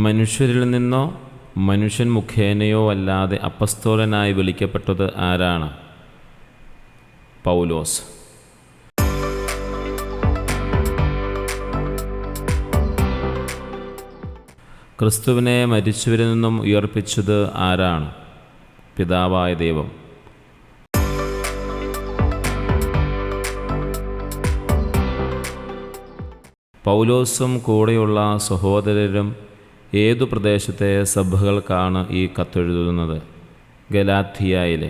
മനുഷ്യരിൽ നിന്നോ മനുഷ്യൻ മുഖേനയോ അല്ലാതെ അപ്പസ്തോലനായി വിളിക്കപ്പെട്ടത് ആരാണ്? പൗലോസ്. ക്രിസ്തുവിനെ മരിച്ചവരിൽ നിന്നും ഉയർപ്പിച്ചത് ആരാണ്? പിതാവായ ദൈവം. പൗലോസും കൂടെയുള്ള സഹോദരരും ഏതു പ്രദേശത്തെ സഭകൾക്കാണ് ഈ കത്തെഴുതുന്നത്? ഗലാത്യയിലെ.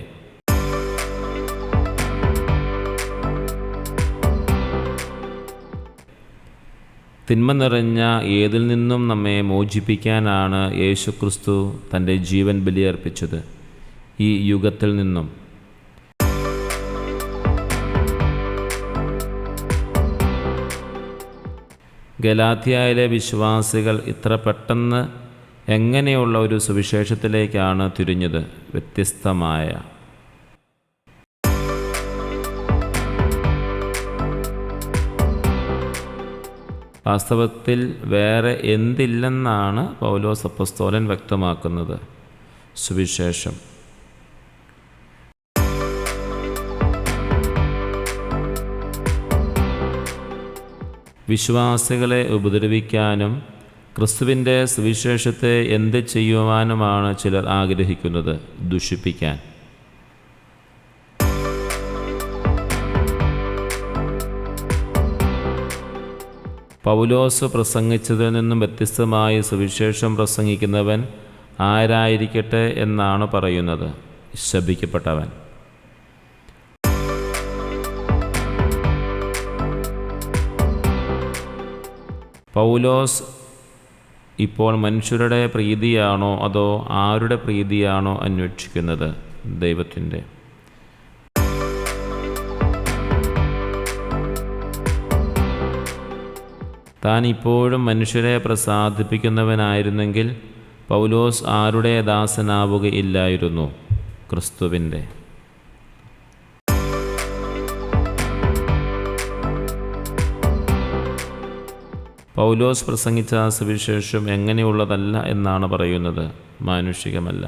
തിന്മ നിറഞ്ഞ ഏതിൽ നിന്നും നമ്മെ മോചിപ്പിക്കാനാണ് യേശുക്രിസ്തു തൻ്റെ ജീവൻ ബലിയർപ്പിച്ചത്? ഈ യുഗത്തിൽ നിന്നും. ഗലാത്യയിലെ വിശ്വാസികൾ ഇത്ര പെട്ടെന്ന് എങ്ങനെയുള്ള ഒരു സുവിശേഷത്തിലേക്കാണ് തിരിഞ്ഞത്? വ്യത്യസ്തമായ. വാസ്തവത്തിൽ വേറെ എന്തില്ലെന്നാണ് പൗലോസ് അപ്പോസ്തലൻ വ്യക്തമാക്കുന്നത്? സുവിശേഷം. വിശ്വാസികളെ ഉപദ്രവിക്കാനും ക്രിസ്തുവിൻ്റെ സുവിശേഷത്തെ എന്ത് ചെയ്യുവാനുമാണ് ചിലർ ആഗ്രഹിക്കുന്നത്? ദുഷിപ്പിക്കാൻ. പൗലോസ് പ്രസംഗിച്ചതിൽ നിന്നും വ്യത്യസ്തമായി സുവിശേഷം പ്രസംഗിക്കുന്നവൻ ആരായിരിക്കട്ടെ എന്നാണ് പറയുന്നത്? ശപിക്കപ്പെട്ടവൻ. പൗലോസ് ഇപ്പോൾ മനുഷ്യരുടെ പ്രീതിയാണോ അതോ ആരുടെ പ്രീതിയാണോ അന്വേഷിക്കുന്നത്? ദൈവത്തിൻ്റെ. താൻ ഇപ്പോഴും മനുഷ്യരെ പ്രസാദിപ്പിക്കുന്നവനായിരുന്നെങ്കിൽ പൗലോസ് ആരുടെ ദാസനാവുകയില്ലായിരുന്നു? ക്രിസ്തുവിൻ്റെ. പൗലോസ് പ്രസംഗിച്ച സുവിശേഷം എങ്ങനെയുള്ളതല്ല എന്നാണ് പറയുന്നത്? മാനുഷികമല്ല.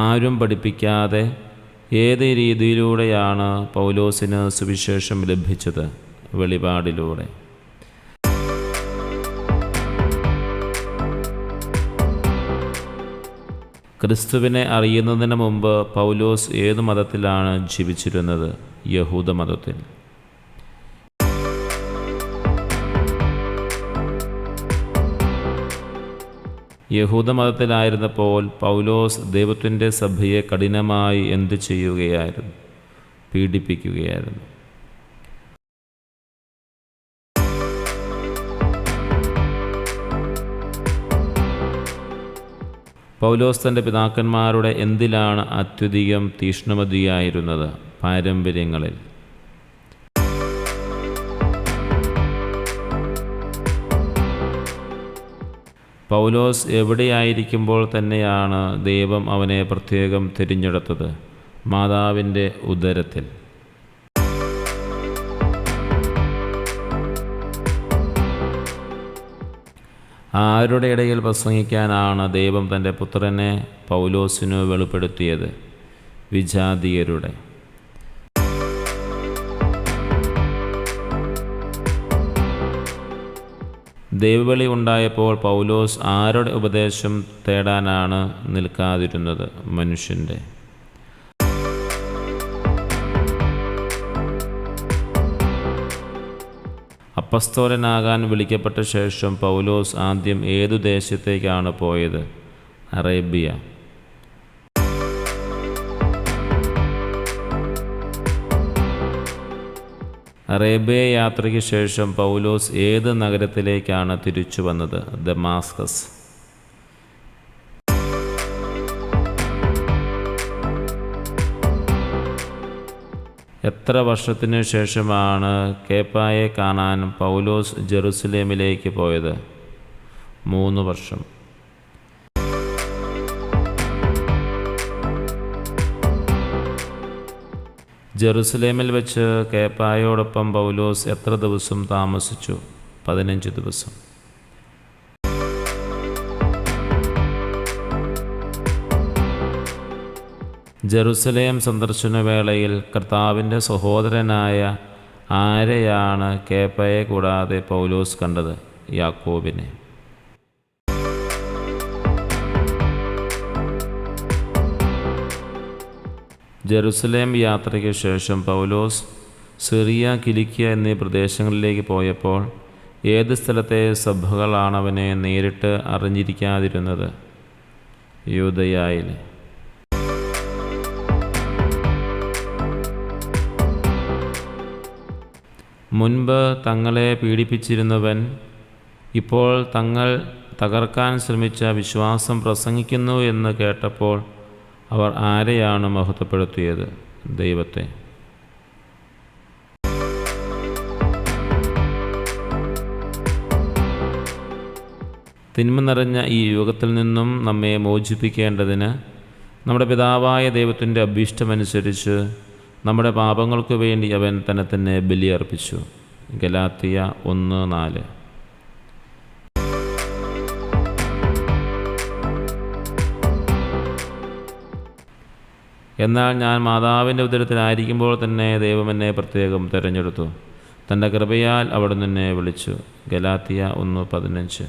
ആരും പഠിപ്പിക്കാതെ ഏത് രീതിയിലൂടെയാണ് പൗലോസിന് സുവിശേഷം ലഭിച്ചത്? വെളിപാടിലൂടെ. ക്രിസ്തുവിനെ അറിയുന്നതിന് മുമ്പ് പൗലോസ് ഏതു മതത്തിലാണ് ജീവിച്ചിരുന്നത്? യഹൂദ മതത്തിൽ. യഹൂദ മതത്തിലായിരുന്നപ്പോൾ പൗലോസ് ദൈവത്തിൻ്റെ സഭയെ കഠിനമായി എന്ത് ചെയ്യുകയായിരുന്നു? പീഡിപ്പിക്കുകയായിരുന്നു. പൗലോസ് തൻ്റെ പിതാക്കന്മാരുടെ എന്തിലാണ് അത്യധികം തീക്ഷ്ണമതിയായിരുന്നത്? പാരമ്പര്യങ്ങളിൽ. പൗലോസ് എവിടെയായിരിക്കുമ്പോൾ തന്നെയാണ് ദൈവം അവനെ പ്രത്യേകം തിരഞ്ഞെടുത്തത്? മാതാവിൻ്റെ ഉദരത്തിൽ. ആരുടെ ഇടയിൽ പ്രസംഗിക്കാനാണ് ദൈവം തൻ്റെ പുത്രനെ പൗലോസിനു വെളിപ്പെടുത്തിയത്? വിജാതീയരുടെ. ദൈവവിളി ഉണ്ടായപ്പോൾ പൗലോസ് ആരുടെ ഉപദേശം തേടാനാണ് നിൽക്കാതിരുന്നത്? മനുഷ്യൻ്റെ. അപ്പസ്തോലനാകാൻ വിളിക്കപ്പെട്ട ശേഷം പൗലോസ് ആദ്യം ഏതു ദേശത്തേക്കാണ് പോയത്? അറേബ്യ. അറേബ്യ യാത്രയ്ക്ക് ശേഷം പൗലോസ് ഏത് നഗരത്തിലേക്കാണ് തിരിച്ചു വന്നത്? ദമാസ്കസ്. എത്ര വർഷത്തിനു ശേഷമാണ് കേപ്പായെ കാണാൻ പൗലോസ് ജെറുസലേമിലേക്ക് പോയത്? 3 വർഷം. ജെറുസലേമിൽ വെച്ച് കേപ്പായോടൊപ്പം പൗലോസ് എത്ര ദിവസം താമസിച്ചു? 15 ദിവസം. ജെറുസലേം സന്ദർശന വേളയിൽ കർത്താവിൻ്റെ സഹോദരനായ ആരെയാണ് കേപ്പയെ കൂടാതെ പൗലോസ് കണ്ടത്? യാക്കോബിനെ. ജെറുസലേം യാത്രയ്ക്ക് ശേഷം പൗലോസ് സിറിയ, കിലിക്കിയ എന്നീ പ്രദേശങ്ങളിലേക്ക് പോയപ്പോൾ ഏത് സ്ഥലത്തെ സഭകളാണവനെ നേരിട്ട് അറിഞ്ഞിരിക്കാതിരുന്നത്? യൂദയായിലെ. മുൻപ് തങ്ങളെ പീഡിപ്പിച്ചിരുന്നവൻ ഇപ്പോൾ തങ്ങൾ തകർക്കാൻ ശ്രമിച്ച വിശ്വാസം പ്രസംഗിക്കുന്നു എന്ന് കേട്ടപ്പോൾ അവർ ആരെയാണ് മഹത്വപ്പെടുത്തിയത്? ദൈവത്തെ. തിന്മ നിറഞ്ഞ ഈ യുഗത്തിൽ നിന്നും നമ്മെ മോചിപ്പിക്കേണ്ടതിന് നമ്മുടെ പിതാവായ ദൈവത്തിൻ്റെ അഭീഷ്ടമനുസരിച്ച് നമ്മുടെ പാപങ്ങൾക്ക് വേണ്ടി അവൻ തന്നെ ബലിയർപ്പിച്ചു. ഗലാത്തിയ 1:4. എന്നാൽ ഞാൻ മാതാവിൻ്റെ ഉദരത്തിലായിരിക്കുമ്പോൾ തന്നെ ദൈവം എന്നെ പ്രത്യേകം തിരഞ്ഞെടുത്തു. തൻ്റെ കൃപയാൽ അവിടുന്ന് എന്നെ വിളിച്ചു. ഗലാത്തിയ 1:15.